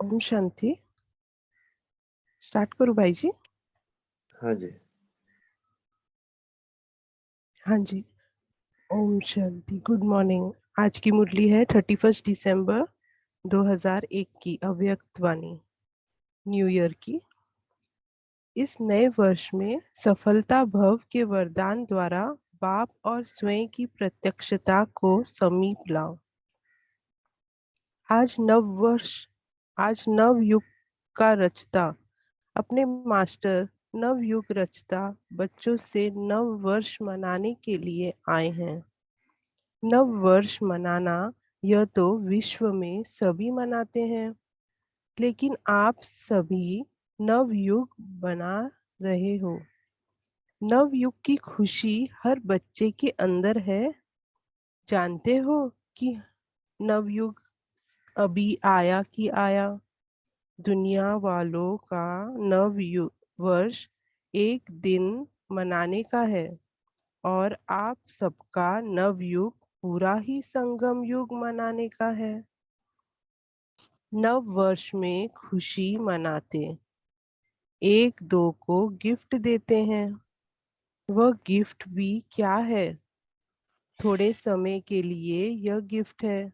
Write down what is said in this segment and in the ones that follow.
Om Shanti. Start करूं भाई जी? हाँ जी। हाँ जी। ओम शांति। Good morning. आज की मुरली है 31 दिसंबर 2001 की अव्यक्त वाणी, न्यू ईयर की। इस नए वर्ष में सफलता भव के वरदान द्वारा बाप और स्वयं की प्रत्यक्षता को समीप लाओ। आज नव युग का रचता, अपने मास्टर नव युग रचता बच्चों से नव वर्ष मनाने के लिए आए हैं। नव वर्ष मनाना यह तो विश्व में सभी मनाते हैं, लेकिन आप सभी नव युग बना रहे हो। नव युग की खुशी हर बच्चे के अंदर है। जानते हो कि नवयुग अभी आया कि आया? दुनिया वालों का वर्ष एक दिन मनाने का है, और आप सबका नवयुग पूरा ही संगम युग मनाने का है। नव वर्ष में खुशी मनाते, एक दो को गिफ्ट देते हैं। वह गिफ्ट भी क्या है? थोड़े समय के लिए यह गिफ्ट है।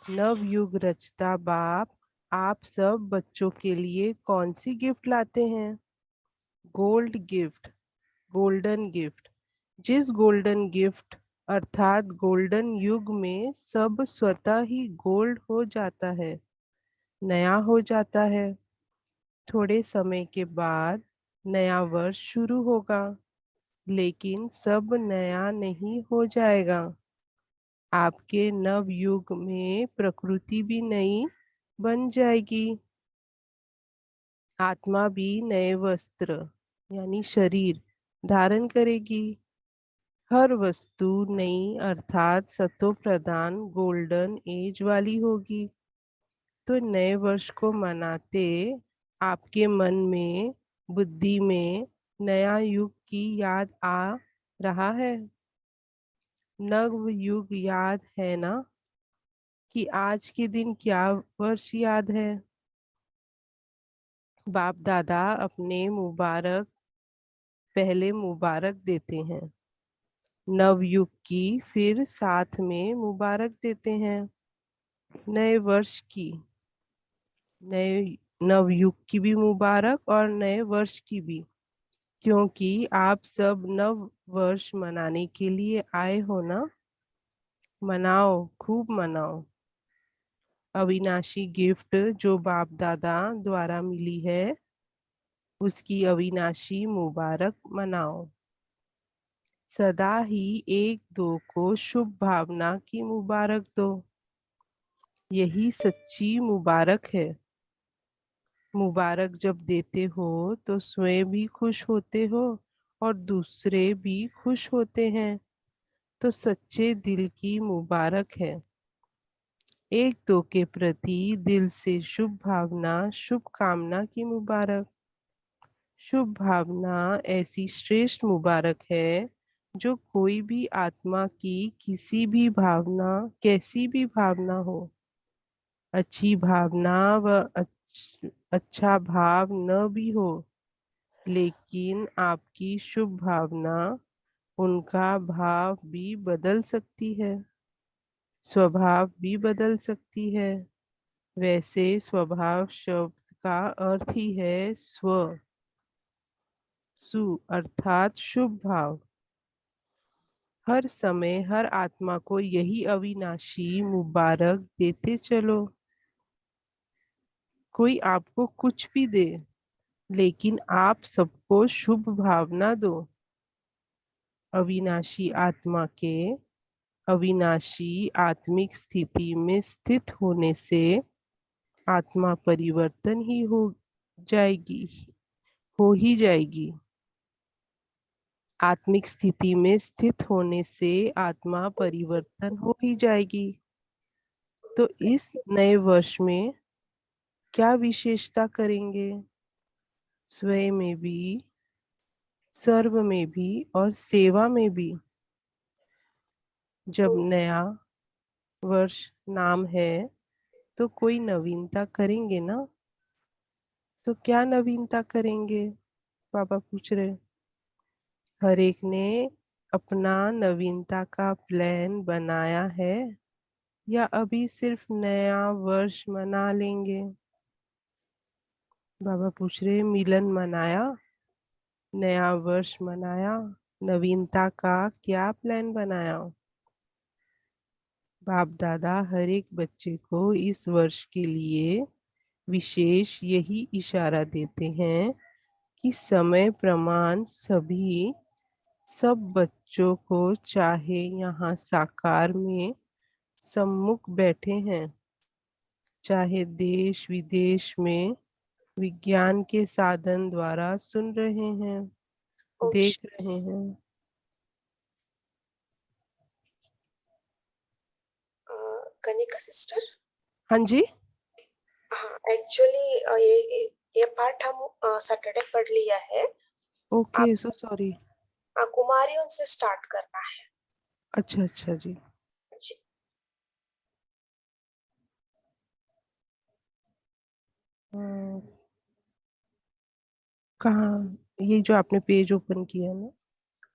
नवयुग रचता बाप आप सब बच्चों के लिए कौन सी गिफ्ट लाते हैं? Gold gift, golden gift. जिस गोल्डन गिफ्ट अर्थात गोल्डन युग में सब स्वतः ही गोल्ड हो जाता है, नया हो जाता है। थोड़े समय के बाद नया वर्ष शुरू होगा, लेकिन सब नया नहीं हो जाएगा। आपके नव युग में प्रकृति भी नई बन जाएगी। आत्मा भी नए वस्त्र यानी शरीर धारण करेगी। हर वस्तु नई अर्थात सतो प्रधान गोल्डन एज वाली होगी। तो नए वर्ष को मनाते आपके मन में, बुद्धि में नया युग की याद आ रहा है? नव युग याद है ना? कि आज के दिन क्या वर्ष याद है? बाप दादा अपने पहले मुबारक देते हैं नवयुग की, फिर साथ में मुबारक देते हैं नए वर्ष की। नए नवयुग की भी मुबारक और नए वर्ष की भी, क्योंकि आप सब नव वर्ष मनाने के लिए आए हो ना। मनाओ, खूब मनाओ। अविनाशी गिफ्ट जो बाप दादा द्वारा मिली है, उसकी अविनाशी मुबारक मनाओ। सदा ही एक दो को शुभ भावना की मुबारक दो। यही सच्ची मुबारक है। मुबारक जब देते हो तो स्वयं भी खुश होते हो और दूसरे भी खुश होते हैं। तो सच्चे दिल की मुबारक है। एक दो के प्रति दिल से शुभ भावना, शुभ कामना की मुबारक। शुभ भावना ऐसी श्रेष्ठ मुबारक है जो कोई भी आत्मा की कैसी भी भावना हो, अच्छी भावना व अच्छा भाव न भी हो, लेकिन आपकी शुभ भावना उनका भाव भी बदल सकती है, स्वभाव भी बदल सकती है। वैसे स्वभाव शब्द का अर्थ ही है सु अर्थात शुभ भाव। हर समय हर आत्मा को यही अविनाशी मुबारक देते चलो। कोई आपको कुछ भी दे, लेकिन आप सबको शुभ भावना दो। अविनाशी आत्मा के अविनाशी आत्मिक स्थिति में स्थित होने से आत्मा परिवर्तन जाएगी हो ही जाएगी। आत्मिक स्थिति में स्थित होने से आत्मा परिवर्तन हो ही जाएगी। तो इस नए वर्ष में क्या विशेषता करेंगे? स्वयं में भी, सर्व में भी और सेवा में भी। जब नया वर्ष नाम है तो कोई नवीनता करेंगे ना। तो क्या नवीनता करेंगे, पापा पूछ रहे। हर एक ने अपना नवीनता का प्लान बनाया है या अभी सिर्फ नया वर्ष मना लेंगे। बाबा पूछ रहे मिलन मनाया, नया वर्ष मनाया, नवीनता का क्या प्लान बनाया। बाप दादा हर एक बच्चे को इस वर्ष के लिए विशेष यही इशारा देते हैं कि समय प्रमाण सभी सब बच्चों को चाहे यहाँ साकार में सम्मुख बैठे हैं, चाहे देश विदेश में विज्ञान के साधन द्वारा सुन रहे हैं, ओम देख रहे हैं। कनिका सिस्टर। हाँ जी। हाँ, एक्चुअली ये पार्ट हम सैटरडे पढ़ लिया है। ओके, आप सो सॉरी। कुमारियों से स्टार्ट करना है अच्छा अच्छा जी। जी। अ, कहाँ, ये जो आपने पेज ओपन किया है ना।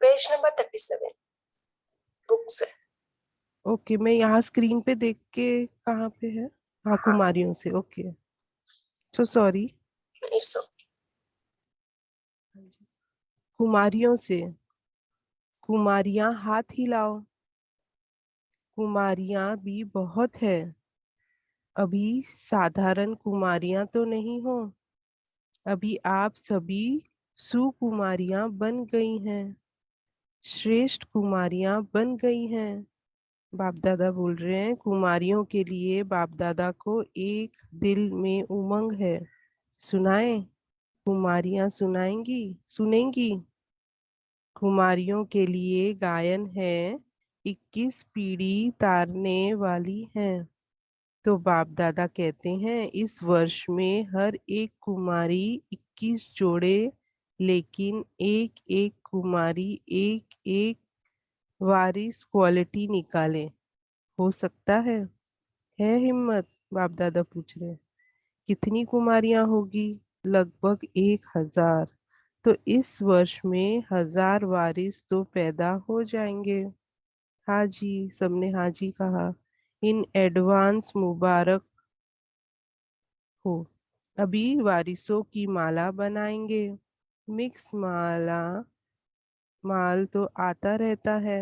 पेज नंबर 37 बुक से। ओके, मैं यहाँ स्क्रीन पे देख के कहाँ पे है। हाँ, हाँ, कुमारियों से। Okay, so sorry. इट्स कुमारियों से। कुमारियां हाथ हिलाओ। कुमारियां भी बहुत है। अभी साधारण कुमारियां तो नहीं हो। अभी आप सभी सुकुमारियां बन गई हैं, श्रेष्ठ कुमारियां बन गई हैं। बाप दादा बोल रहे हैं कुमारियों के लिए बाप दादा को एक दिल में उमंग है। सुनाए, कुमारियां सुनाएंगी, सुनेंगी। कुमारियों के लिए गायन है, 21 पीढ़ी तारने वाली है। तो बाप दादा कहते हैं इस वर्ष में हर एक कुमारी 21 जोड़े, लेकिन एक एक कुमारी एक एक वारिस क्वालिटी निकाले। हो सकता है हिम्मत। बाप दादा पूछ रहे हैं कितनी कुमारियां होगी। लगभग 1000। तो इस वर्ष में 1000 वारिस तो पैदा हो जाएंगे। हाँ जी, सबने हाँ जी कहा। इन एडवांस मुबारक हो। अभी वारिसों की माला बनाएंगे। मिक्स माला माल तो आता रहता है।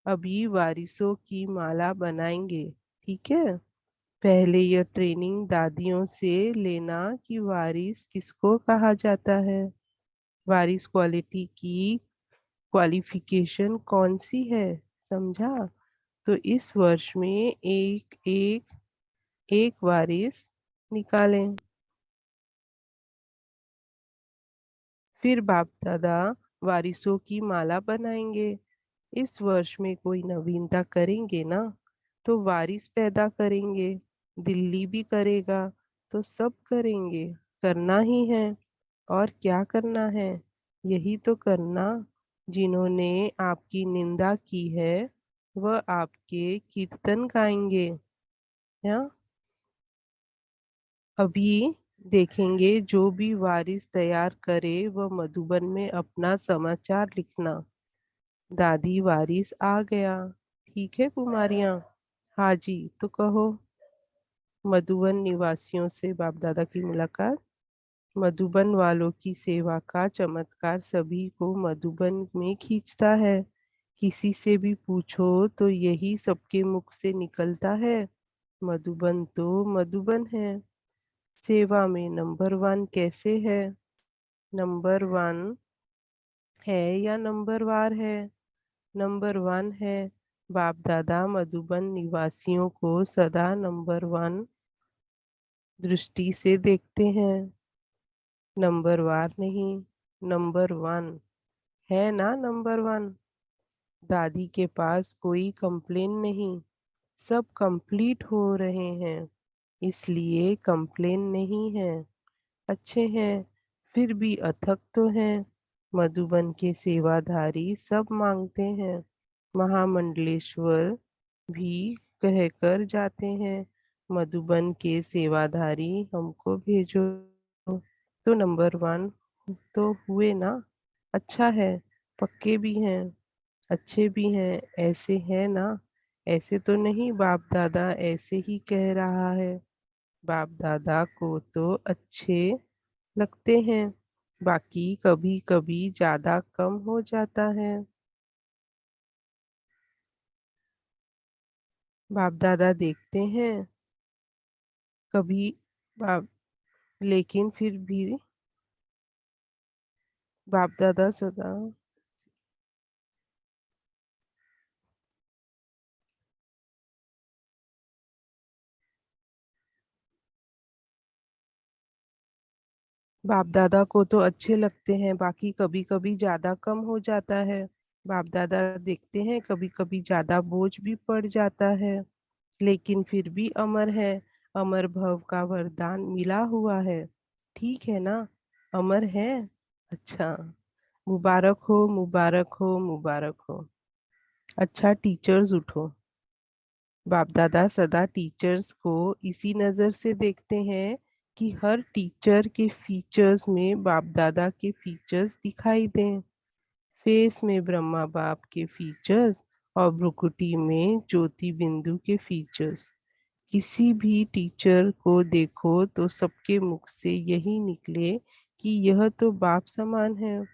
अभी वारिसों की माला बनाएंगे, ठीक है। पहले यह ट्रेनिंग दादियों से लेना कि वारिस किसको कहा जाता है। वारिस क्वालिटी की क्वालिफिकेशन कौन सी है, समझा। तो इस वर्ष में एक एक एक वारिस निकालें। फिर बाप दादा वारिसों की माला बनाएंगे। इस वर्ष में कोई नवीनता करेंगे ना, तो वारिस पैदा करेंगे। दिल्ली भी करेगा, तो सब करेंगे। करना ही है। और क्या करना है, यही तो करना। जिन्होंने आपकी निंदा की है वह आपके कीर्तन गाएंगे। या अभी देखेंगे जो भी वारिस तैयार करे वह मधुबन में अपना समाचार लिखना। दादी वारिस आ गया, ठीक है कुमारियां। हाँ जी, तो कहो। मधुबन निवासियों से बाप दादा की मुलाकात। मधुबन वालों की सेवा का चमत्कार सभी को मधुबन में खींचता है। किसी से भी पूछो तो यही सबके मुख से निकलता है, मधुबन तो मधुबन है। सेवा में नंबर 1 कैसे है। नंबर 1 है या नंबर वार है। नंबर 1 है। बाप दादा मधुबन निवासियों को सदा नंबर 1 दृष्टि से देखते हैं, नंबर वार नहीं। नंबर 1 है ना, नंबर 1। दादी के पास कोई कंप्लेन नहीं, सब कंप्लीट हो रहे हैं, इसलिए कंप्लेन नहीं है। अच्छे हैं, फिर भी अथक तो हैं। मधुबन के सेवाधारी सब मांगते हैं। महामंडलेश्वर भी कहकर जाते हैं, मधुबन के सेवाधारी हमको भेजो। तो नंबर 1 तो हुए ना। अच्छा है, पक्के भी हैं, अच्छे भी हैं, ऐसे है ना। ऐसे तो नहीं, बाप दादा ऐसे ही कह रहा है। बाप दादा को तो अच्छे लगते हैं, बाकी कभी कभी ज्यादा कम हो जाता है। बाप दादा देखते हैं कभी बाप, लेकिन फिर भी बाप दादा सदा। बाप दादा को तो अच्छे लगते हैं, बाकी कभी कभी ज्यादा कम हो जाता है। बाप दादा देखते हैं कभी कभी ज्यादा बोझ भी पड़ जाता है, लेकिन फिर भी अमर है। अमर भव का वरदान मिला हुआ है। ठीक है ना, अमर है। अच्छा, मुबारक हो, मुबारक हो, मुबारक हो। अच्छा टीचर्स उठो। बाप दादा सदा टीचर्स को इसी नज़र से देखते हैं कि हर टीचर के फीचर्स में बाप दादा के फीचर्स दिखाई दें। फेस में ब्रह्मा बाप के फीचर्स और भ्रुकुटी में ज्योति बिंदु के फीचर्स। किसी भी टीचर को देखो तो सबके मुख से यही निकले कि यह तो बाप समान है,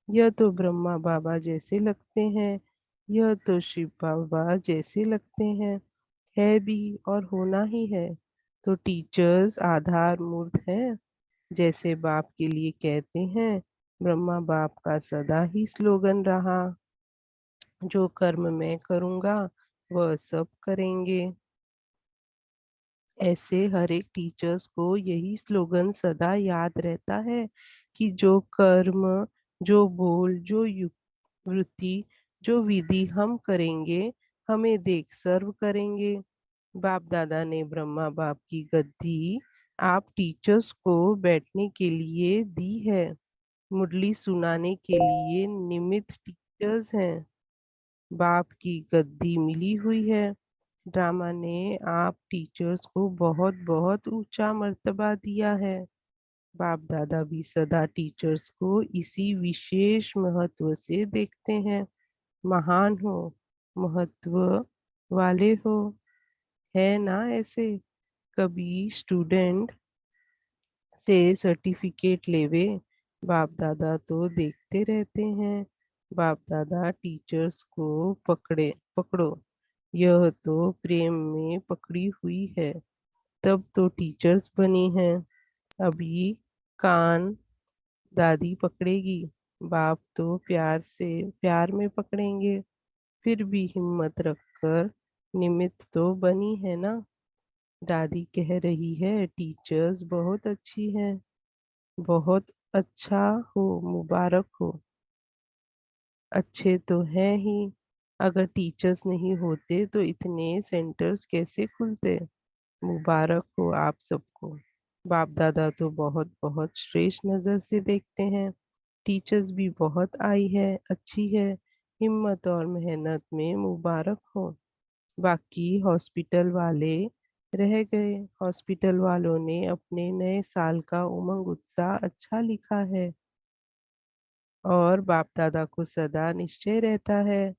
यह तो ब्रह्मा बाबा जैसे लगते हैं, यह तो शिव बाबा जैसे लगते हैं। है भी और होना ही है। तो टीचर्स आधार मूर्त है, जैसे बाप के लिए कहते हैं। ब्रह्मा बाप का सदा ही स्लोगन रहा, जो कर्म मैं करूँगा वह सब करेंगे। ऐसे हर एक टीचर्स को यही स्लोगन सदा याद रहता है कि जो कर्म, जो बोल, जो वृत्ति, जो विधि हम करेंगे, हमें देख सर्व करेंगे। बाप दादा ने ब्रह्मा बाप की गद्दी आप टीचर्स को बैठने के लिए दी है। मुरली सुनाने के लिए निमित्त टीचर्स हैं। बाप की गद्दी मिली हुई है। ड्रामा ने आप टीचर्स को बहुत बहुत ऊंचा मर्तबा दिया है। बाप दादा भी सदा टीचर्स को इसी विशेष महत्व से देखते हैं। महान हो, महत्व वाले हो, है ना ऐसे। कभी स्टूडेंट से सर्टिफिकेट लेवे, बाप दादा तो देखते रहते हैं। बाप दादा टीचर्स को पकड़ो, यह तो प्रेम में पकड़ी हुई है, तब तो टीचर्स बनी हैं। अभी कान दादी पकड़ेगी, बाप तो प्यार में पकड़ेंगे। फिर भी हिम्मत रखकर, निमित्त तो बनी है ना। दादी कह रही है टीचर्स बहुत अच्छी है। बहुत अच्छा हो, मुबारक हो। अच्छे तो हैं ही, अगर टीचर्स नहीं होते तो इतने सेंटर्स कैसे खुलते। मुबारक हो आप सबको। बाप दादा तो बहुत बहुत श्रेष्ठ नज़र से देखते हैं। टीचर्स भी बहुत आई है, अच्छी है। हिम्मत और मेहनत में मुबारक हो। बाकी हॉस्पिटल वाले रह गए। हॉस्पिटल वालों ने अपने नए साल का उमंग उत्साह अच्छा लिखा है, और बाप दादा को सदा निश्चय रहता है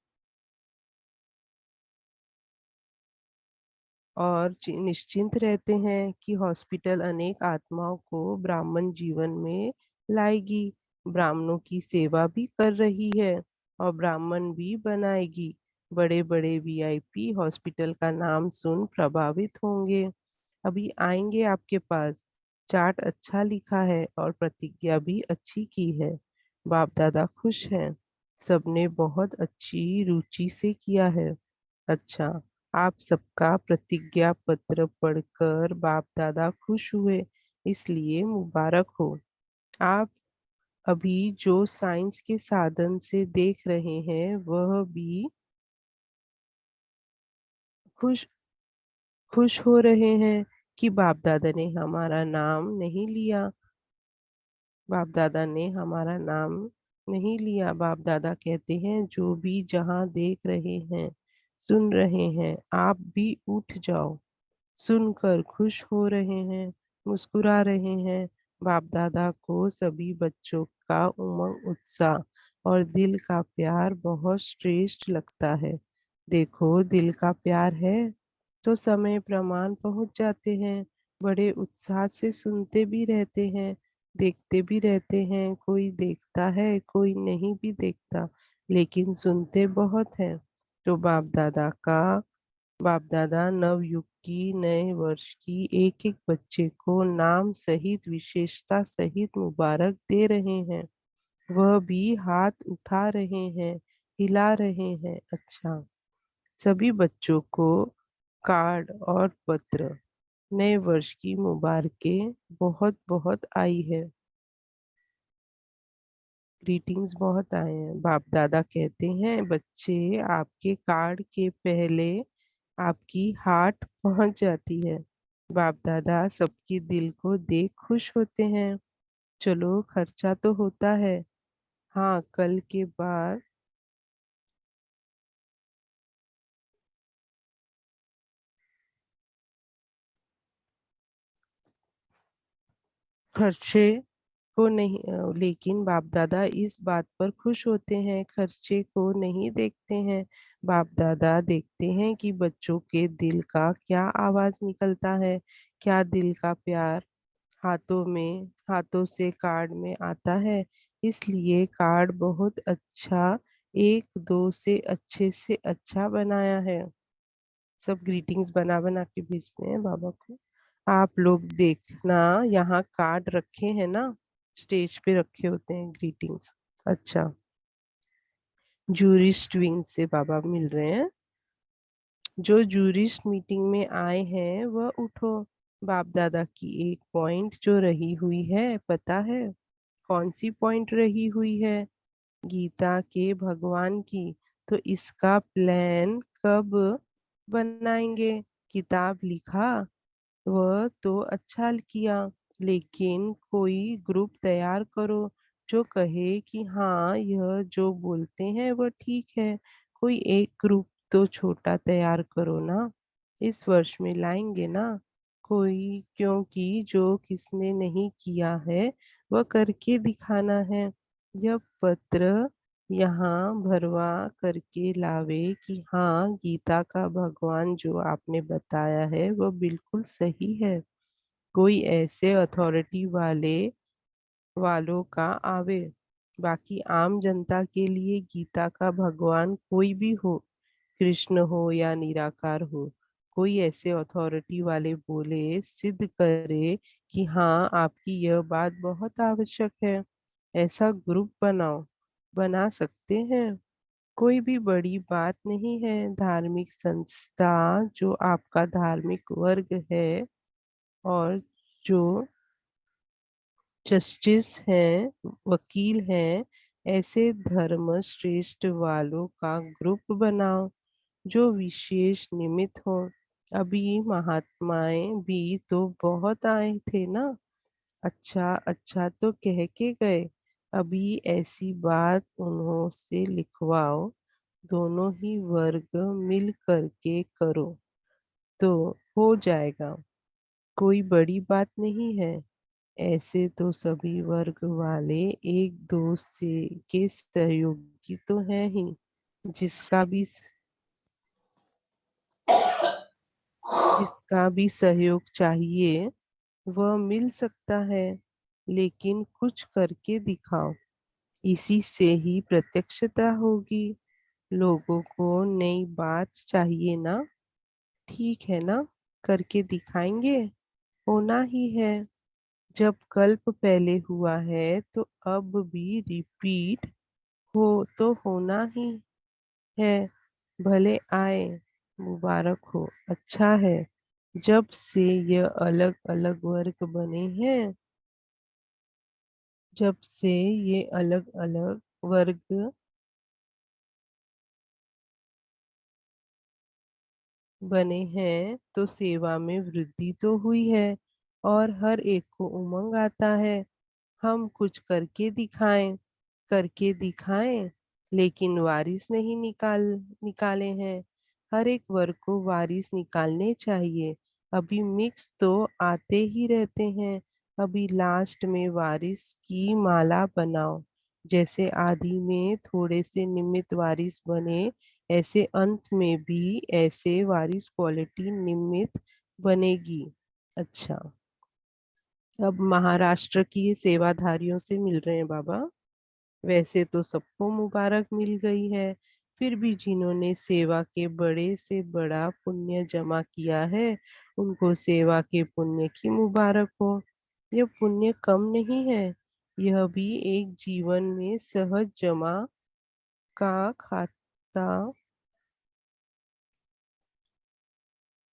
और निश्चिंत रहते हैं कि हॉस्पिटल अनेक आत्माओं को ब्राह्मण जीवन में लाएगी। ब्राह्मणों की सेवा भी कर रही है और ब्राह्मण भी बनाएगी। बड़े बड़े वीआईपी हॉस्पिटल का नाम सुन प्रभावित होंगे, अभी आएंगे आपके पास। चार्ट अच्छा लिखा है और प्रतिज्ञा भी अच्छी की है। बाप दादा खुश हैं, सबने बहुत अच्छी रुचि से किया है। अच्छा, आप सबका प्रतिज्ञा पत्र पढ़कर बाप दादा खुश हुए, इसलिए मुबारक हो। आप अभी जो साइंस के साधन से देख रहे हैं वह भी खुश खुश हो रहे हैं कि बाप दादा ने हमारा नाम नहीं लिया। बाप दादा ने हमारा नाम नहीं लिया। बाप दादा कहते हैं जो भी जहाँ देख रहे हैं, सुन रहे हैं, आप भी उठ जाओ, सुनकर खुश हो रहे हैं, मुस्कुरा रहे हैं। बाप दादा को सभी बच्चों का उमंग, उत्साह और दिल का प्यार बहुत श्रेष्ठ लगता है। देखो, दिल का प्यार है तो समय प्रमाण पहुंच जाते हैं। बड़े उत्साह से सुनते भी रहते हैं, देखते भी रहते हैं। कोई देखता है, कोई नहीं भी देखता, लेकिन सुनते बहुत हैं। तो बाप दादा नवयुग की, नए वर्ष की एक एक बच्चे को नाम सहित, विशेषता सहित मुबारक दे रहे हैं। वह भी हाथ उठा रहे हैं, हिला रहे हैं। अच्छा, सभी बच्चों को कार्ड और पत्र, नए वर्ष की मुबारकें बहुत बहुत आई है। ग्रीटिंग्स बहुत आए हैं। बाप दादा कहते हैं, बच्चे, आपके कार्ड के पहले आपकी हार्ट पहुंच जाती है। बाप दादा सबके दिल को देख खुश होते हैं। चलो, खर्चा तो होता है। हाँ, कल के बाद खर्चे को नहीं, लेकिन बाप दादा इस बात पर खुश होते हैं, खर्चे को नहीं देखते हैं। बाप दादा देखते हैं कि बच्चों के दिल का क्या आवाज निकलता है, क्या दिल का प्यार हाथों से कार्ड में आता है। इसलिए कार्ड बहुत अच्छा, एक दो से अच्छा बनाया है। सब ग्रीटिंग्स बना बना के भेजते हैं बाबा को। आप लोग देखना, यहाँ कार्ड रखे हैं ना, स्टेज पे रखे होते हैं ग्रीटिंग्स। अच्छा, जूरिस्ट विंग से बाबा मिल रहे हैं। जो जूरिस्ट मीटिंग में आए हैं वह उठो। बाप दादा की एक पॉइंट जो रही हुई है, पता है कौन सी पॉइंट रही हुई है? गीता के भगवान की। तो इसका प्लान कब बनाएंगे? किताब लिखा, वह तो अच्छा किया, लेकिन कोई ग्रुप तैयार करो जो कहे कि हाँ, यह जो बोलते हैं वह ठीक है। कोई एक ग्रुप तो छोटा तैयार करो ना। इस वर्ष में लाएंगे ना कोई, क्योंकि जो किसने नहीं किया है वह करके दिखाना है। यह पत्र यहाँ भरवा करके लावे कि हाँ, गीता का भगवान जो आपने बताया है वह बिल्कुल सही है। कोई ऐसे अथॉरिटी वालों का आवे। बाकी आम जनता के लिए गीता का भगवान कोई भी हो, कृष्ण हो या निराकार हो, कोई ऐसे अथॉरिटी वाले बोले, सिद्ध करे कि हाँ, आपकी यह बात बहुत आवश्यक है। ऐसा ग्रुप बनाओ, बना सकते हैं। कोई भी बड़ी बात नहीं है। धार्मिक संस्था, जो आपका धार्मिक वर्ग है और जो जस्टिस हैं, वकील हैं, ऐसे धर्म श्रेष्ठ वालों का ग्रुप बनाओ जो विशेष निमित्त हो। अभी महात्माएं भी तो बहुत आए थे ना। अच्छा अच्छा तो कह के गए। अभी ऐसी बात उन्हों से लिखवाओ, दोनों ही वर्ग मिल करके करो तो हो जाएगा। कोई बड़ी बात नहीं है। ऐसे तो सभी वर्ग वाले एक दोस्त से के सहयोगी तो हैं ही। जिसका भी जिसका भी सहयोग चाहिए वह मिल सकता है, लेकिन कुछ करके दिखाओ। इसी से ही प्रत्यक्षता होगी। लोगों को नई बात चाहिए ना। ठीक है ना, करके दिखाएंगे। होना ही है। जब कल्प पहले हुआ है तो अब भी रिपीट हो तो होना ही है। भले आए, मुबारक हो, अच्छा है। जब से ये अलग अलग वर्ग बने हैं, जब से ये अलग अलग वर्ग बने हैं तो सेवा में वृद्धि तो हुई है और हर एक को उमंग आता है। हम कुछ करके दिखाएं, लेकिन वारिस नहीं निकाले हैं। हर एक वर्ग को वारिस निकालने चाहिए। अभी मिक्स तो आते ही रहते हैं। अभी लास्ट में वारिस की माला बनाओ। जैसे आदि में थोड़े से निमित्त वारिस बने, ऐसे अंत में भी ऐसे वारिस क्वालिटी निमित्त बनेगी। अच्छा, अब महाराष्ट्र की सेवाधारियों से मिल रहे हैं बाबा। वैसे तो सबको मुबारक मिल गई है, फिर भी जिन्होंने सेवा के बड़े से बड़ा पुण्य जमा किया है, उनको सेवा के पुण्य की मुबारक हो। यह पुण्य कम नहीं है, यह भी एक जीवन में सहज जमा का खाता।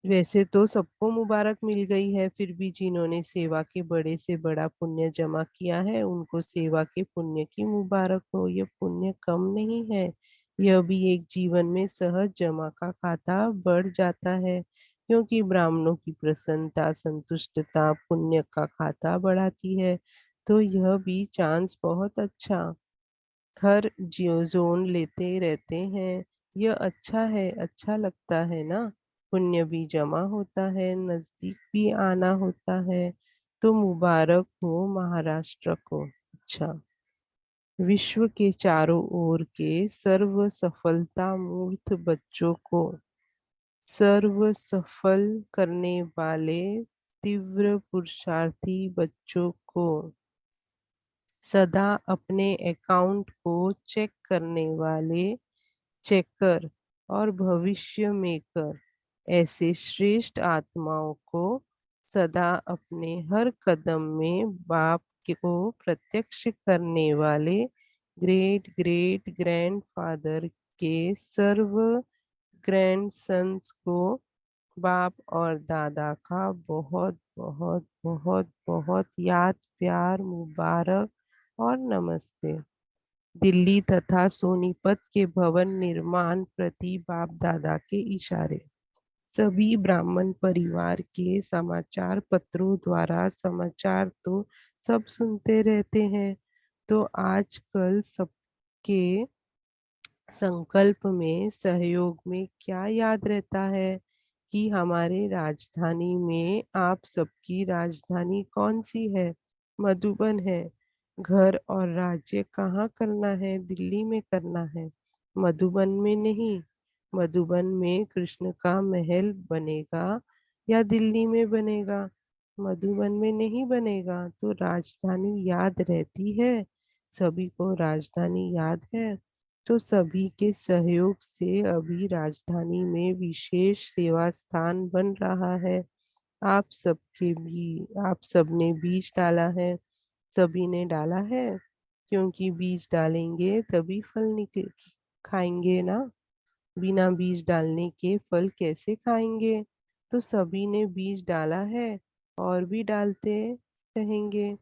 वैसे तो सबको मुबारक मिल गई है, फिर भी जिन्होंने सेवा के बड़े से बड़ा पुण्य जमा किया है, उनको सेवा के पुण्य की मुबारक हो। यह पुण्य कम नहीं है, यह भी एक जीवन में सहज जमा का खाता बढ़ जाता है, क्योंकि ब्राह्मणों की प्रसन्नता संतुष्टता पुण्य का खाता बढ़ाती है। तो यह भी चांस बहुत अच्छा। हर जियो जोन लेते रहते हैं, यह अच्छा है, अच्छा लगता है ना। पुण्य भी जमा होता है, नजदीक भी आना होता है। तो मुबारक हो महाराष्ट्र को। अच्छा, विश्व के चारों ओर के सर्व सफलता मूर्त बच्चों को, सर्व सफल करने वाले तीव्र पुरुषार्थी बच्चों को, सदा अपने अकाउंट को चेक करने वाले चेकर और भविष्य मेकर, ऐसे श्रेष्ठ आत्माओं को, सदा अपने हर कदम में बाप को प्रत्यक्ष करने वाले ग्रेट ग्रेट ग्रैंडफादर के सर्व ग्रैंड सन्स को, बाप और दादा का बहुत बहुत बहुत बहुत याद प्यार मुबारक और नमस्ते। दिल्ली तथा सोनीपत के भवन निर्माण प्रति बाप दादा के इशारे। सभी ब्राह्मण परिवार के समाचार पत्रों द्वारा समाचार तो सब सुनते रहते हैं, तो आजकल सबके संकल्प में सहयोग में क्या याद रहता है कि हमारे राजधानी में आप सबकी राजधानी कौन सी है? मधुबन है। घर और राज्य कहाँ करना है? दिल्ली में करना है, मधुबन में नहीं। मधुबन में कृष्ण का महल बनेगा या दिल्ली में बनेगा? मधुबन में नहीं बनेगा। तो राजधानी याद रहती है, सभी को राजधानी याद है। तो सभी के सहयोग से अभी राजधानी में विशेष सेवा स्थान बन रहा है। आप सबके भी, आप सबने बीज डाला है, सभी ने डाला है, क्योंकि बीज डालेंगे तभी फल निकल खाएंगे ना। बिना बीज डालने के फल कैसे खाएंगे? तो सभी ने बीज डाला है और भी डालते रहेंगे,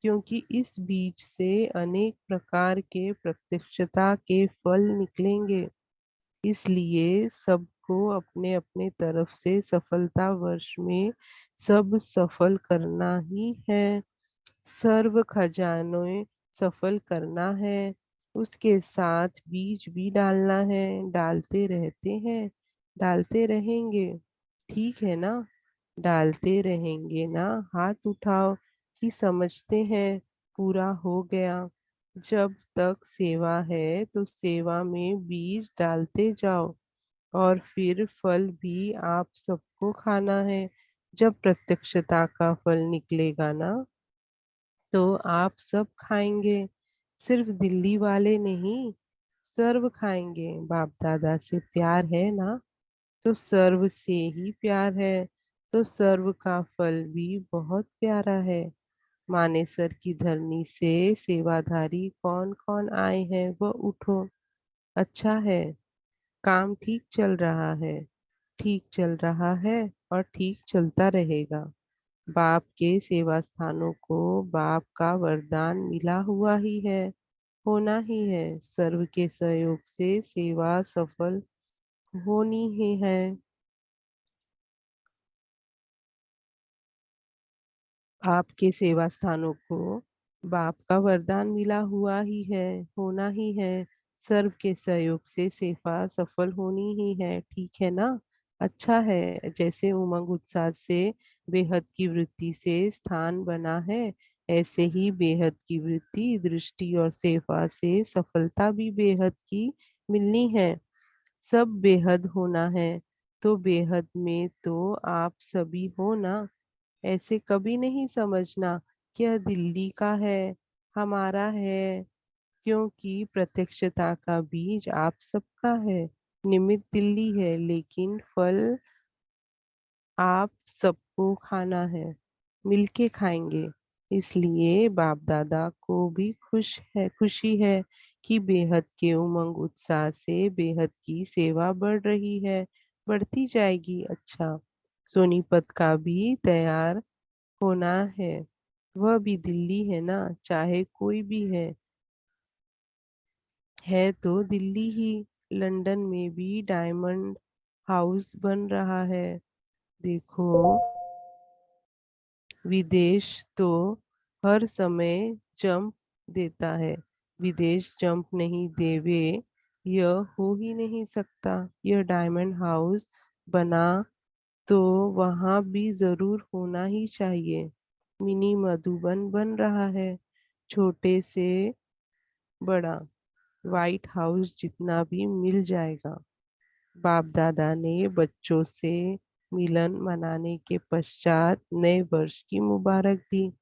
क्योंकि इस बीज से अनेक प्रकार के प्रत्यक्षता के फल निकलेंगे। इसलिए सबको अपने अपने तरफ से सफलता वर्ष में सब सफल करना ही है, सर्व खजानों सफल करना है। उसके साथ बीज भी डालना है, डालते रहते हैं, डालते रहेंगे। ठीक है ना? डालते रहेंगे ना? हाथ उठाओ कि समझते हैं पूरा हो गया। जब तक सेवा है तो सेवा में बीज डालते जाओ, और फिर फल भी आप सबको खाना है। जब प्रत्यक्षता का फल निकलेगा ना, तो आप सब खाएंगे। सिर्फ दिल्ली वाले नहीं, सर्व खाएंगे। बाप दादा से प्यार है ना, तो सर्व से ही प्यार है। तो सर्व का फल भी बहुत प्यारा है। मानेसर की धरनी से सेवाधारी कौन कौन आए हैं वो उठो। अच्छा है, काम ठीक चल रहा है, ठीक चल रहा है और ठीक चलता रहेगा। बाप के सेवा स्थानों को बाप का वरदान मिला हुआ ही है, होना ही है। सर्व के सहयोग से सेवा सफल होनी ही है। आपके सेवा स्थानों को बाप का वरदान मिला हुआ ही है, होना ही है। सर्व के सहयोग से सेवा सफल होनी ही है, ठीक है ना? अच्छा है। जैसे उमंग उत्साह से बेहद की वृत्ति से स्थान बना है, ऐसे ही बेहद की वृत्ति दृष्टि और सेवा से सफलता भी बेहद की मिलनी है। सब बेहद होना है, तो बेहद में तो आप सभी हो ना। ऐसे कभी नहीं समझना कि यह दिल्ली का है, हमारा है, क्योंकि प्रत्यक्षता का बीज आप सबका है। निमित्त दिल्ली है, लेकिन फल आप सबको खाना है, मिलके खाएंगे। इसलिए बाप दादा को भी खुशी है कि बेहद के उमंग उत्साह से बेहद की सेवा बढ़ रही है, बढ़ती जाएगी। अच्छा, सोनीपत का भी तैयार होना है, वह भी दिल्ली है ना, चाहे कोई भी है तो दिल्ली ही। लंदन में भी डायमंड हाउस बन रहा है, देखो। विदेश तो हर समय जंप देता है, विदेश जंप नहीं देवे यह हो ही नहीं सकता। यह डायमंड हाउस बना तो वहाँ भी जरूर होना ही चाहिए। मिनी मधुबन बन रहा है, छोटे से बड़ा, व्हाइट हाउस जितना भी मिल जाएगा। बाप दादा ने बच्चों से मिलन मनाने के पश्चात नए वर्ष की मुबारक दी।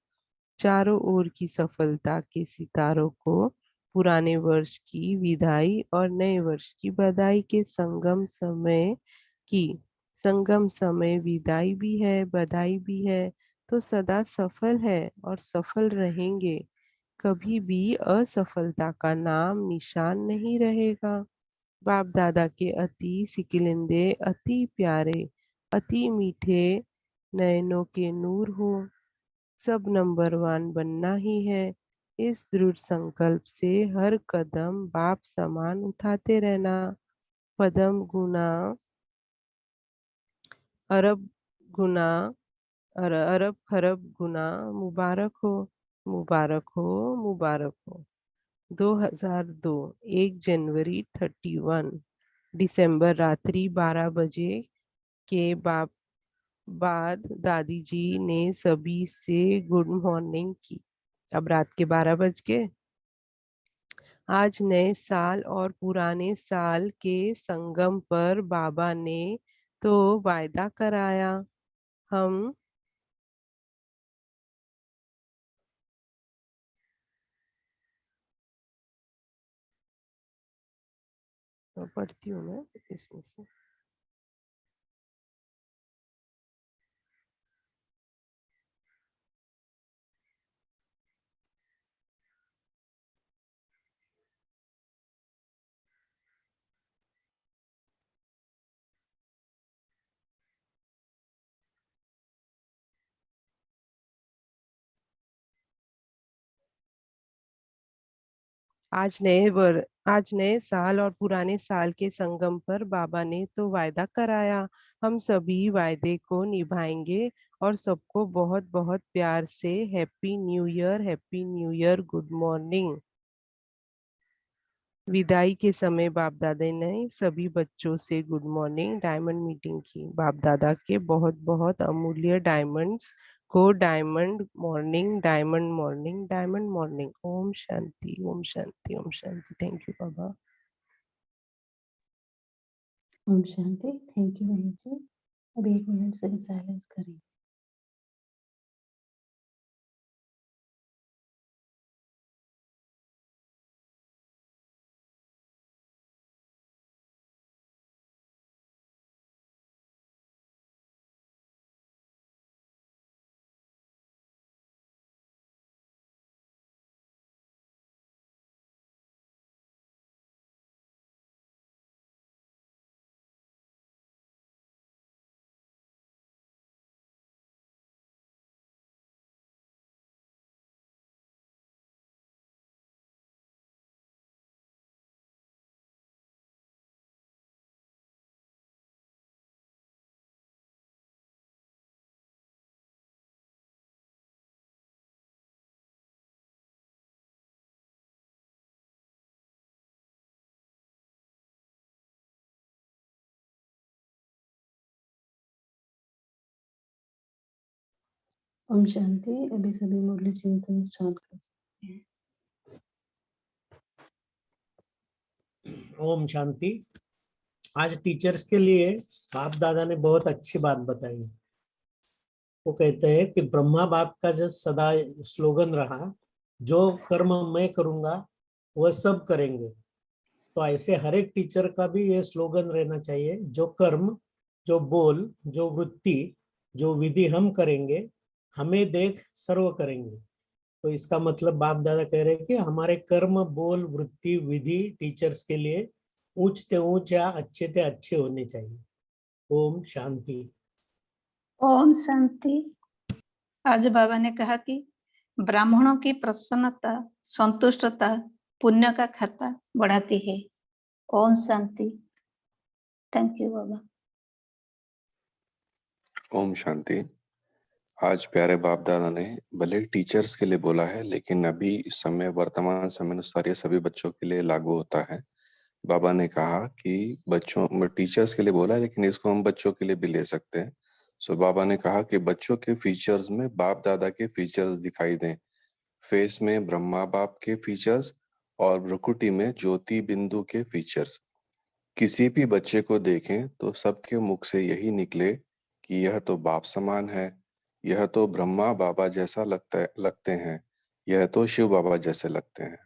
चारों ओर की सफलता के सितारों को पुराने वर्ष की विदाई और नए वर्ष की बधाई के की संगम समय विदाई भी है, बधाई भी है, तो सदा सफल है और सफल रहेंगे। कभी भी असफलता का नाम निशान नहीं रहेगा। बाप दादा के अति सिकिलिंदे, अति प्यारे, अति मीठे नयनों के नूर हो। सब नंबर वन बनना ही है। इस दृढ़ संकल्प से हर कदम बाप समान उठाते रहना। पदम गुना अरब गुना अरब खरब गुना मुबारक हो, मुबारक हो, मुबारक हो। 2002 1 जनवरी 31 दिसंबर रात्रि 12 बजे के बाद दादी जी ने सभी से गुड मॉर्निंग की। अब रात के 12 बज गए। आज नए साल और पुराने साल के संगम पर बाबा ने तो वायदा कराया, हम पढ़ती हूँ मैं इसमें से। आज नए साल और पुराने साल के संगम पर बाबा ने तो वायदा कराया, हम सभी वायदे को निभाएंगे और सबको बहुत बहुत प्यार से happy new year, happy new year, good morning. विदाई के समय बाप दादा ने सभी बच्चों से गुड मॉर्निंग डायमंड मीटिंग की। बाप दादा के बहुत बहुत अमूल्य डायमंड्स को diamond morning, diamond morning, diamond morning. Om Shanti, Om Shanti, Om Shanti. Thank you Baba. Om Shanti. Thank you बहन जी। अब 1 मिनट से साइलेंस करें। ओम शांति। अभी सभी मुरली चिंतन स्टार्ट कर सकते हैं। ओम शांति। आज टीचर्स के लिए बाप दादा ने बहुत अच्छी बात बताई। वो कहते हैं कि ब्रह्मा बाप का जो सदा स्लोगन रहा, जो कर्म मैं करूंगा वह सब करेंगे। तो ऐसे हर एक टीचर का भी ये स्लोगन रहना चाहिए, जो कर्म, जो बोल, जो वृत्ति, जो विधि हम करेंगे, हमें देख सर्व करेंगे। तो इसका मतलब बाप दादा कह रहे हैं कि हमारे कर्म, बोल, वृत्ति, विधि टीचर्स के लिए ऊंच ते ऊंच या अच्छे ते अच्छे होने चाहिए। ओम शांति। ओम शांति। आज बाबा ने कहा कि ब्राह्मणों की प्रसन्नता, संतुष्टता पुण्य का खाता बढ़ाती है। ओम शांति। Thank you Baba. ओम शांति। आज प्यारे बाप दादा ने भले टीचर्स के लिए बोला है, लेकिन अभी समय, वर्तमान समय अनुसार ये सभी बच्चों के लिए लागू होता है। बाबा ने कहा कि बच्चों, टीचर्स के लिए बोला है, लेकिन इसको हम बच्चों के लिए भी ले सकते हैं। सो बाबा ने कहा कि बच्चों के फीचर्स में बाप दादा के फीचर्स दिखाई दें। फेस में ब्रह्मा बाप के फीचर्स और भ्रुकुटी में ज्योति बिंदु के फीचर्स। किसी भी बच्चे को देखें तो सबके मुख से यही निकले कि यह तो बाप समान है, यह तो ब्रह्मा बाबा जैसा लगते हैं, यह तो शिव बाबा जैसे लगते हैं।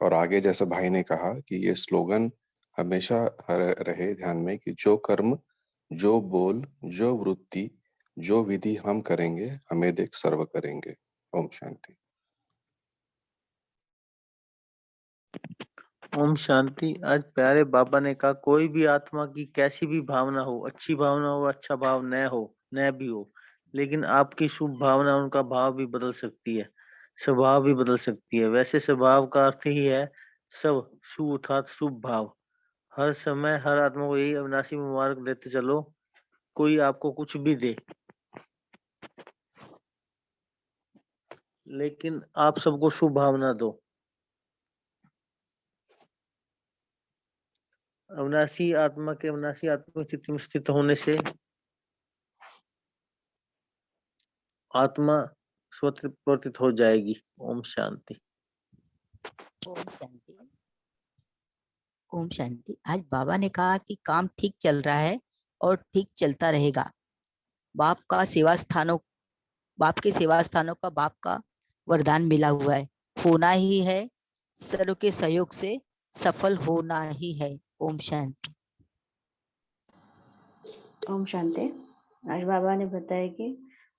और आगे जैसे भाई ने कहा कि ये स्लोगन हमेशा रहे ध्यान में कि जो कर्म, जो बोल, जो वृत्ति, जो विधि हम करेंगे, हमें देख सर्व करेंगे। ओम शांति। ओम शांति। आज प्यारे बाबा ने कहा कोई भी आत्मा की कैसी भी भावना हो, अच्छी भावना हो, अच्छा भाव न हो, न भी हो, लेकिन आपकी शुभ भावना उनका भाव भी बदल सकती है, स्वभाव भी बदल सकती है। वैसे स्वभाव का अर्थ ही है सब शुभ अर्थात शुभ भाव। हर समय हर आत्मा को यही अविनाशी मुबारक देते चलो, कोई आपको कुछ भी दे, लेकिन आप सबको शुभ भावना दो। अविनाशी आत्मा के अविनाशी आत्मा स्थिति में स्थित होने से आत्मा स्वतः प्रतीत हो जाएगी। ओम शांति। ओम शांति। ओम शांति। आज बाबा ने कहा कि काम ठीक चल रहा है और ठीक चलता रहेगा। बाप के सेवा स्थानों का बाप का वरदान मिला हुआ है। होना ही है, सर्व के सहयोग से सफल होना ही है। ओम शांति। ओम शांति। आज बाबा ने बताया कि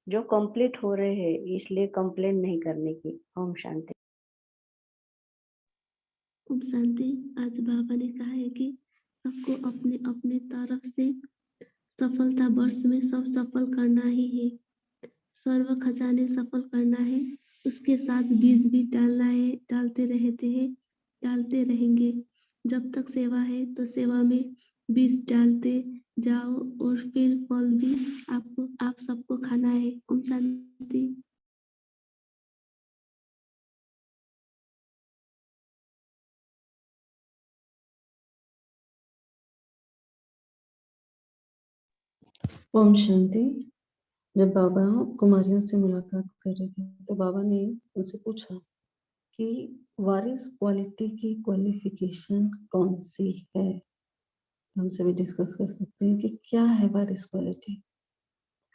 जो कंप्लीट हो रहे हैं इसलिए कंप्लेन नहीं करने की। ओम शांति। ओम शांति। आज बाबा ने कहा है कि सबको अपने अपने तरफ से सफलता वर्ष में सब सफल करना ही है, सर्व खजाने सफल करना है, उसके साथ बीज भी डालना है, डालते रहते हैं, डालते रहेंगे। जब तक सेवा है तो सेवा में बीज डालते जाओ और फिर फल भी आप सबको खाना है। ओम शांति। ओम शांति। जब बाबा कुमारियों से मुलाकात कर रहे थे तो बाबा ने उनसे पूछा कि वारिस क्वालिटी की क्वालिफिकेशन कौन सी है। हम सभी डिस्कस कर सकते हैं कि क्या है वारिस क्वालिटी,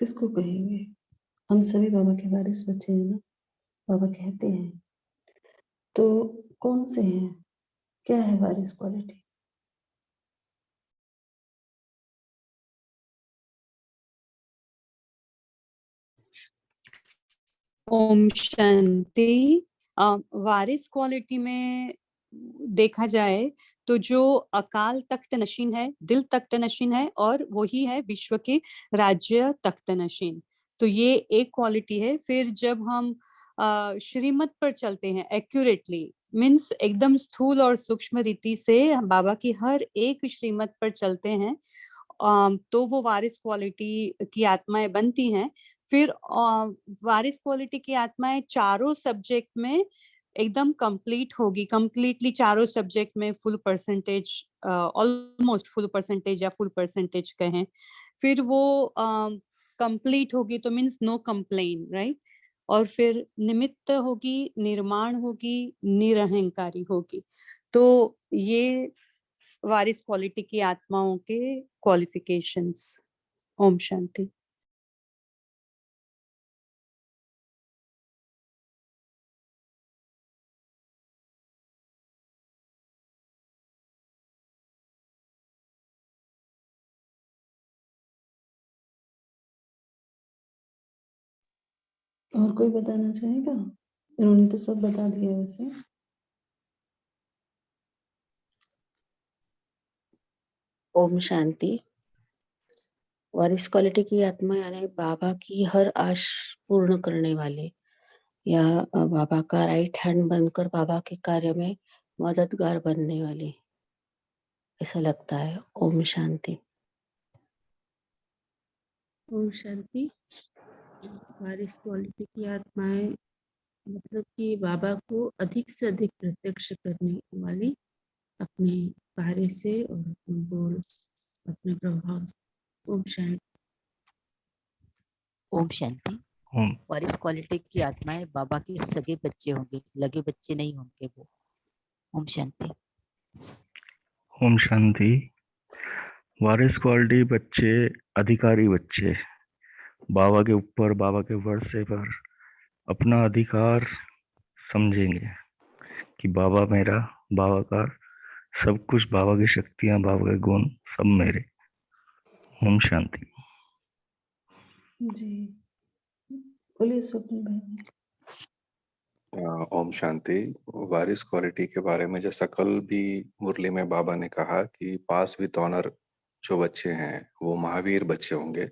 किसको कहेंगे। हम सभी बाबा के वारिस बच्चे हैं ना, बाबा कहते हैं, तो कौन से हैं, क्या है वारिस क्वालिटी। ओम शांति। वारिस क्वालिटी में देखा जाए तो जो अकाल तख्त नशीन है, दिल तख्त नशीन है, और वही है विश्व के राज्य तख्त नशीन। तो ये एक क्वालिटी है। फिर जब हम श्रीमत पर चलते हैं एक्यूरेटली, मीन्स एकदम स्थूल और सूक्ष्म रीति से बाबा की हर एक श्रीमत पर चलते हैं, तो वो वारिस क्वालिटी की आत्माएं बनती हैं। फिर वारिस क्वालिटी की आत्माएं चारों सब्जेक्ट में एकदम कंप्लीट होगी, कंप्लीटली चारों सब्जेक्ट में full percentage, almost full percentage या फुल परसेंटेज कहें। फिर वो कंप्लीट होगी तो मीन्स नो कंप्लेन, राइट। और फिर निमित्त होगी, निर्माण होगी, निरहंकारी होगी। तो ये वारिस क्वालिटी की आत्माओं के क्वालिफिकेशंस। ओम शांति। और कोई बताना चाहेगा? इन्होंने तो सब बता दिया वैसे। ओम शांति। वारिस क्वालिटी की आत्मा यानी बाबा की हर आश पूर्ण करने वाले, या बाबा का राइट हैंड बनकर बाबा के कार्य में मददगार बनने वाली, ऐसा लगता है। ओम शांति। ओम शांति। वारिस क्वालिटी की आत्माएं मतलब कि बाबा को अधिक से अधिक प्रत्यक्ष करने वाली, अपने कार्य से और अपने बोल, अपने प्रभाव से। ओम शांति। ओम शांति। ओम वारिस क्वालिटी की आत्माएं बाबा के सगे बच्चे होंगे, लगे बच्चे नहीं होंगे वो। ओम शांति। ओम शांति। वारिस क्वालिटी बच्चे अधिकारी बच्चे बाबा के ऊपर, बाबा के वर्षे पर अपना अधिकार समझेंगे कि बाबा मेरा, बाबा का सब कुछ, बाबा की शक्तियां, बाबा के गुण सब मेरे। ओम शांति। जी बोलिए स्वप्न भाई। ओम शांति। वारिस क्वालिटी के बारे में जैसा कल भी मुरली में बाबा ने कहा कि पास विद ऑनर जो बच्चे हैं वो महावीर बच्चे होंगे,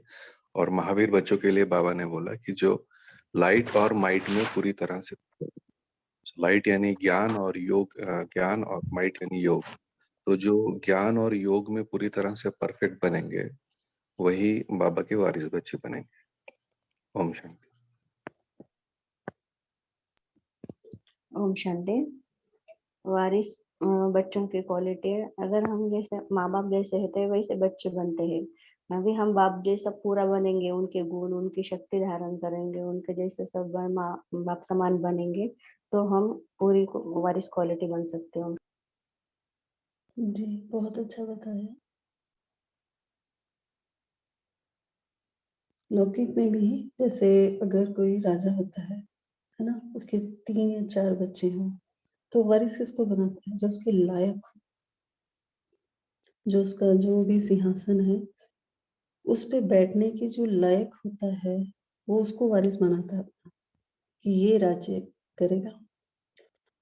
और महावीर बच्चों के लिए बाबा ने बोला कि जो लाइट और माइट में पूरी तरह से, लाइट यानी ज्ञान और योग, ज्ञान और माइट यानी योग, तो जो ज्ञान और योग में पूरी तरह से परफेक्ट बनेंगे वही बाबा के वारिस बच्चे बनेंगे। ओम शांति। ओम शांति। वारिस बच्चों की क्वालिटी है, अगर हम जैसे माँ बाप जैसे होते हैं वैसे बच्चे बनते हैं। अभी हम बाप जैसा पूरा बनेंगे, उनके गुण उनकी शक्ति धारण करेंगे, उनके जैसे सब माँ बाप समान बनेंगे, तो हम पूरी वारिस क्वालिटी बन सकते हैं। जी बहुत अच्छा बताया। लौकिक में भी जैसे अगर कोई राजा होता है ना, उसके 3 या 4 बच्चे हों, तो वारिस किसको बनाता है? जो उसके लायक हो, जो उसका जो भी सिंहासन है उस पे बैठने के जो लायक होता है, वो उसको वारिस बनाता है कि ये राज्य करेगा।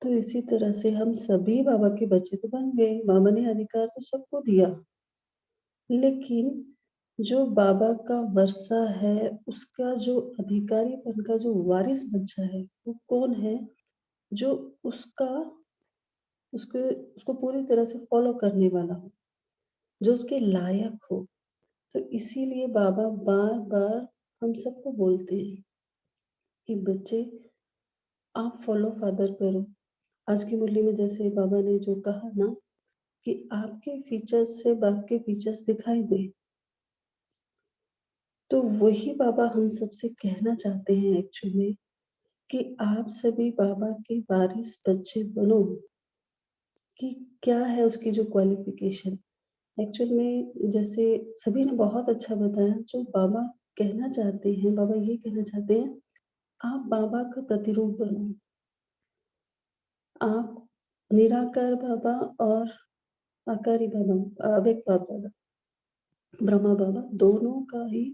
तो इसी तरह से हम सभी बाबा के बच्चे तो बन गए, बाबा ने अधिकार तो सबको दिया, लेकिन जो बाबा का वर्षा है उसका जो अधिकारीपन का जो वारिस बच्चा है वो कौन है? जो उसका उसको उसको पूरी तरह से फॉलो करने वाला हो, जो उसके लायक हो। तो इसीलिए बाबा बार-बार हम सबको बोलते हैं कि बच्चे आप फॉलो फादर करो। आज की मुरली में जैसे बाबा ने जो कहा ना कि आपके फीचर्स से बाप के फीचर्स दिखाई दे, तो वही बाबा हम सबसे कहना चाहते हैं एक्चुअल में कि आप सभी बाबा के वारिस बच्चे बनो। कि क्या है उसकी जो क्वालिफिकेशन, एक्चुअल में जैसे सभी ने बहुत अच्छा बताया, जो बाबा कहना चाहते हैं, बाबा ये कहना चाहते हैं, आप बाबा का प्रतिरूप बनो। आप निराकार बाबा और आकारी बाबा, अव्यक्त बाबा, ब्रह्मा बाबा, दोनों का ही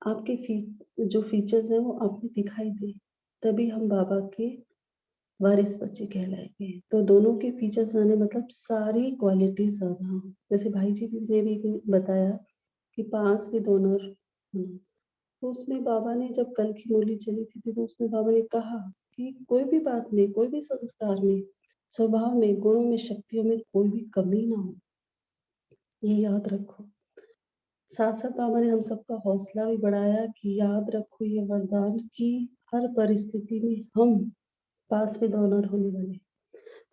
आपके जो फीचर्स हैं वो आप में दिखाई दे, तभी हम बाबा के वारिस बच्चे कहलाएंगे। तो दोनों के फीचर्स आने मतलब सारी क्वालिटीज आना हो। जैसे भाई जी ने भी बताया कि पास विद ऑनर होना, तो उसमें बाबा ने जब कल की मुरली चली थी तो उसमें बाबा ने कहा कि कोई भी बात में, कोई भी संस्कार में, स्वभाव में, गुणों में, शक्तियों में कोई भी कमी ना हो, ये याद रखो। साथ साथ बाबा ने हम सबका हौसला भी बढ़ाया कि याद रखो ये वरदान कि हर परिस्थिति में हम पास विद ऑनर होने वाले।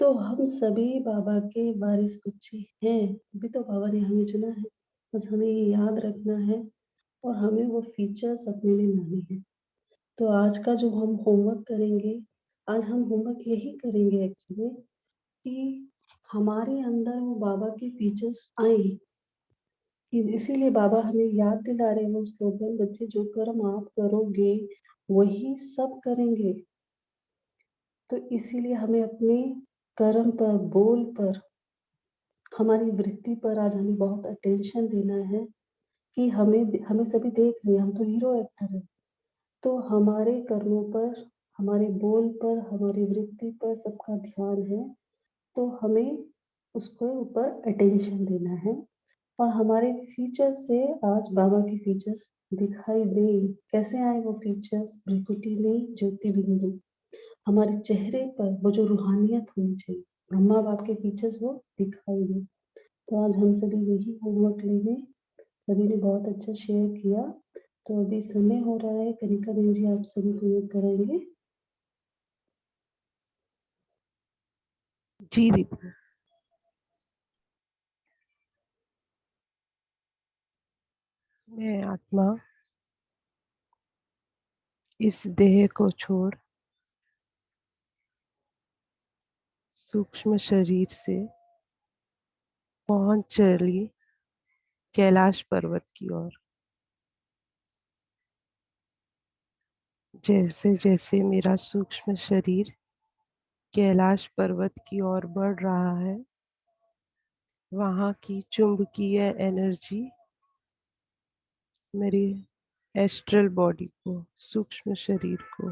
तो हम सभी बाबा के वारिस बच्चे हैं, तभी तो बाबा ने हमें चुना है। बस हमें ये याद रखना है और हमें वो फीचर्स अपने में लाने हैं। तो आज का जो हम होमवर्क करेंगे, आज हम होमवर्क यही करेंगे एक्चुअली कि हमारे अंदर वो बाबा के फीचर्स आए, कि इसीलिए बाबा हमें याद दिला रहे हैं वो स्लोगन, बच्चे जो कर्म आप करोगे वही सब करेंगे। तो इसीलिए हमें अपने कर्म पर, बोल पर, हमारी वृत्ति पर आज हमें बहुत अटेंशन देना है कि हमें सभी देख रहे हैं, हम तो हीरो एक्टर हैं। तो हमारे कर्मों पर, हमारे बोल पर, हमारी वृत्ति पर सबका ध्यान है, तो हमें उसके ऊपर अटेंशन देना है। और हमारे फीचर्स से आज बाबा के फीचर्स दिखाई दे। कैसे आए वो फीचर्स? भ्रिकुटी में ज्योति बिंदु, हमारे चेहरे पर वो जो रूहानियत होनी चाहिए, ब्रह्मा बाप के फीचर्स वो दिखाई दे। तो आज हम सभी यही होमवर्क लेंगे। सभी ने बहुत अच्छा शेयर किया। तो अभी समय हो रहा है, कनिका बहन जी आप सभी को योग कराएंगे। जी दीदी। मैं आत्मा इस देह को छोड़ सूक्ष्म शरीर से पहुंच चली कैलाश पर्वत की ओर। जैसे जैसे मेरा सूक्ष्म शरीर कैलाश पर्वत की ओर बढ़ रहा है, वहां की चुंबकीय एनर्जी मेरी एस्ट्रल बॉडी को, सूक्ष्म शरीर को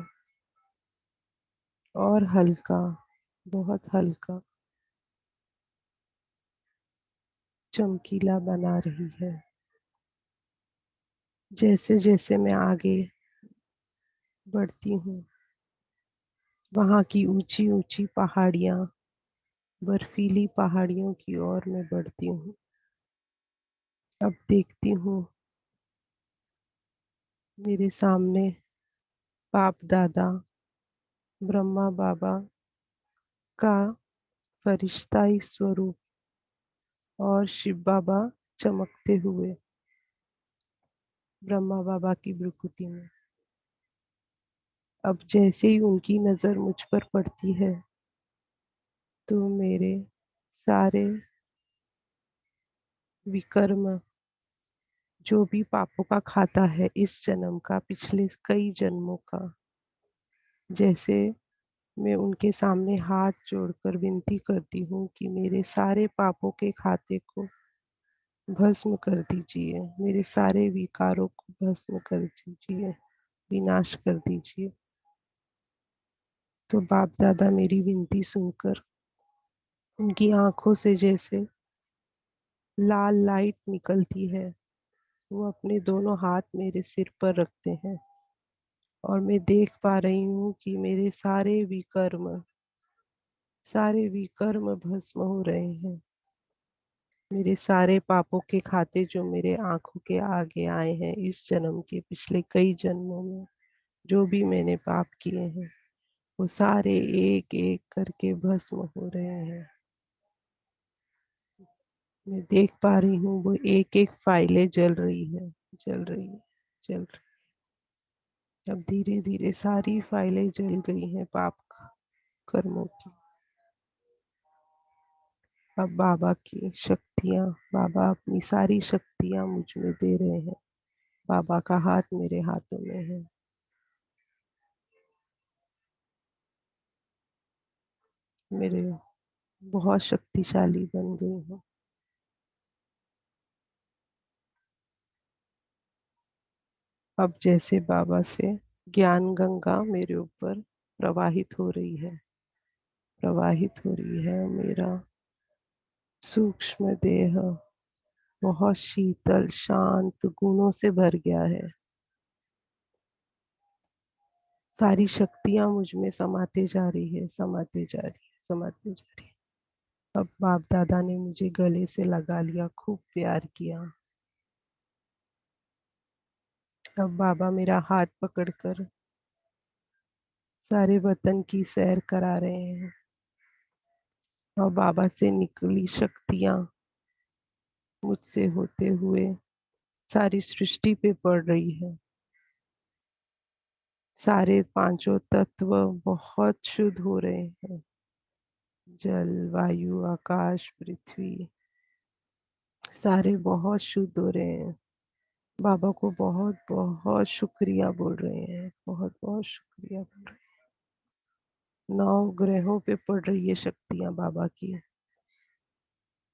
और हल्का, बहुत हल्का, चमकीला बना रही है। जैसे जैसे मैं आगे बढ़ती हूँ, वहाँ की ऊंची ऊंची पहाड़ियाँ, बर्फीली पहाड़ियों की ओर मैं बढ़ती हूँ। अब देखती हूँ मेरे सामने बाप दादा ब्रह्मा बाबा का फरिश्ताई स्वरूप और शिव बाबा चमकते हुए ब्रह्मा बाबा की भ्रुकुटी में। अब जैसे ही उनकी नजर मुझ पर पड़ती है, तो मेरे सारे विकर्म, जो भी पापों का खाता है इस जन्म का, पिछले कई जन्मों का, जैसे मैं उनके सामने हाथ जोड़कर विनती करती हूँ कि मेरे सारे पापों के खाते को भस्म कर दीजिए, मेरे सारे विकारों को भस्म कर दीजिए, विनाश कर दीजिए। तो बाप दादा मेरी विनती सुनकर उनकी आंखों से जैसे लाल लाइट निकलती है, वो अपने दोनों हाथ मेरे सिर पर रखते हैं और मैं देख पा रही हूँ कि मेरे सारे विकर्म भस्म हो रहे हैं। मेरे सारे पापों के खाते जो मेरे आंखों के आगे आए हैं इस जन्म के, पिछले कई जन्मों में जो भी मैंने पाप किए हैं, वो सारे एक एक करके भस्म हो रहे हैं। मैं देख पा रही हूँ वो एक एक फाइलें जल रही है, जल रही है, जल रही है। अब धीरे धीरे सारी फाइलें जल गई हैं पाप कर्मों की। अब बाबा की शक्तियाँ, बाबा अपनी सारी शक्तियाँ मुझ में दे रहे हैं। बाबा का हाथ मेरे हाथों में है। मेरे बहुत शक्तिशाली बन गई हूँ। अब जैसे बाबा से ज्ञान गंगा मेरे ऊपर प्रवाहित हो रही है, प्रवाहित हो रही है। मेरा सूक्ष्म देह बहुत शीतल शांत गुणों से भर गया है। सारी शक्तियां मुझ में समाते जा रही है, समाते जा रही है, समाते जा रही है। अब बाप दादा ने मुझे गले से लगा लिया, खूब प्यार किया। अब बाबा मेरा हाथ पकड़कर सारे वतन की सैर करा रहे हैं और बाबा से निकली शक्तियां मुझसे होते हुए सारी सृष्टि पे पड़ रही है। सारे पांचों तत्व बहुत शुद्ध हो रहे हैं। जल, वायु, आकाश, पृथ्वी सारे बहुत शुद्ध हो रहे हैं। बाबा को बहुत बहुत शुक्रिया बोल रहे हैं, बहुत बहुत शुक्रिया बोल रहे हैं। 9 ग्रहों पे पड़ रही है शक्तियां बाबा की।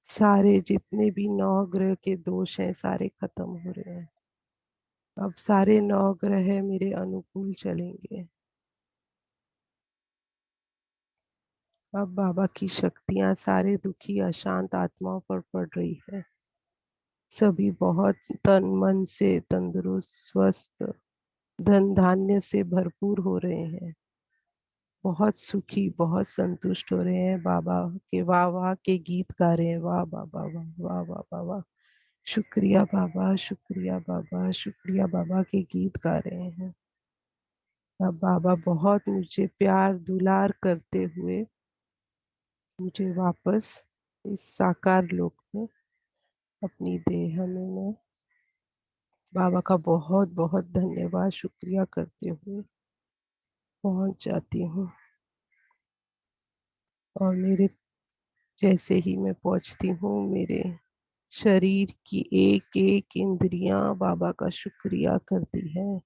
सारे जितने भी 9 ग्रह के दोष हैं सारे खत्म हो रहे हैं। अब सारे 9 ग्रह मेरे अनुकूल चलेंगे। अब बाबा की शक्तियां सारे दुखी अशांत आत्माओं पर पड़ रही है। सभी बहुत तन मन से तंदुरुस्त, स्वस्थ, धन धान्य से भरपूर हो रहे हैं। बहुत सुखी, बहुत संतुष्ट हो रहे हैं। बाबा के वाह वाह के गीत गा रहे हैं। वाह बाबा, वाह वाह वाह वाह वाह, शुक्रिया बाबा, शुक्रिया बाबा, शुक्रिया बाबा के गीत गा रहे हैं। अब बाबा बहुत मुझे प्यार दुलार करते हुए मुझे वापस इस साकार लोक में अपनी देह में मैं बाबा का बहुत बहुत धन्यवाद शुक्रिया करते हुए पहुंच जाती हूँ। और मेरे जैसे ही मैं पहुंचती हूँ, मेरे शरीर की एक एक इंद्रियां बाबा का शुक्रिया करती है।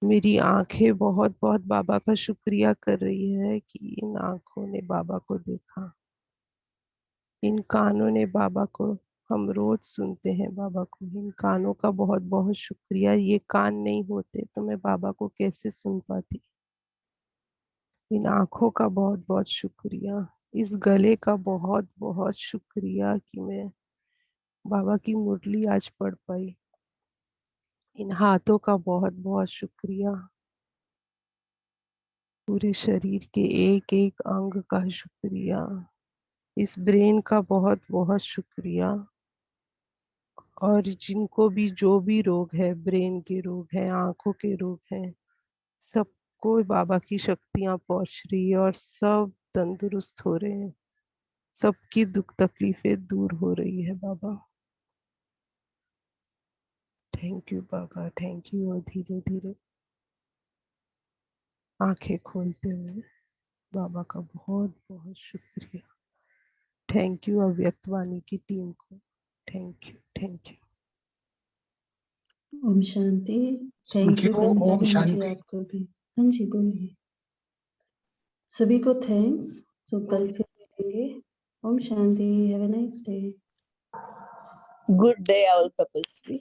मेरी आंखें बहुत बहुत बाबा का शुक्रिया कर रही है कि इन आंखों ने बाबा को देखा। इन कानों ने बाबा को, हम रोज सुनते हैं बाबा को, इन कानों का बहुत बहुत शुक्रिया। ये कान नहीं होते तो मैं बाबा को कैसे सुन पाती। इन आंखों का बहुत बहुत शुक्रिया। इस गले का बहुत बहुत शुक्रिया कि मैं बाबा की मुरली आज पढ़ पाई। इन हाथों का बहुत बहुत शुक्रिया। पूरे शरीर के एक एक अंग का शुक्रिया। इस ब्रेन का बहुत बहुत शुक्रिया। और जिनको भी जो भी रोग है, ब्रेन के रोग है, आंखों के रोग हैं, सबको बाबा की शक्तियां पहुंच रही है और सब तंदुरुस्त हो रहे हैं। सबकी दुख तकलीफें दूर हो रही है Baba. Thank you Baba, thank you. और धीरे धीरे आंखें खोलते हुए बाबा का बहुत बहुत शुक्रिया। थैंक यू अव्यक्त वाणी की टीम को। Thank you, thank you. ओम शांति। थैंक यू ओम बहन जी शांति। आपको भी। हाँ जी बोलिए। सभी को थैंक्स। तो कल फिर मिलेंगे। ओम शांति। Have a nice day. Good day, all Tapasvi.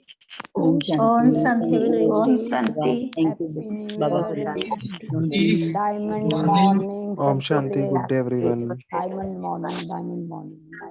ओम ओम शांति। हैव अ शांति, नाइस ओम डे। शांति। Thank you Happy New Baba Year. को Diamond मॉर्निंग। morning ओम सबके शांति। लिए good day everyone. diamond morning.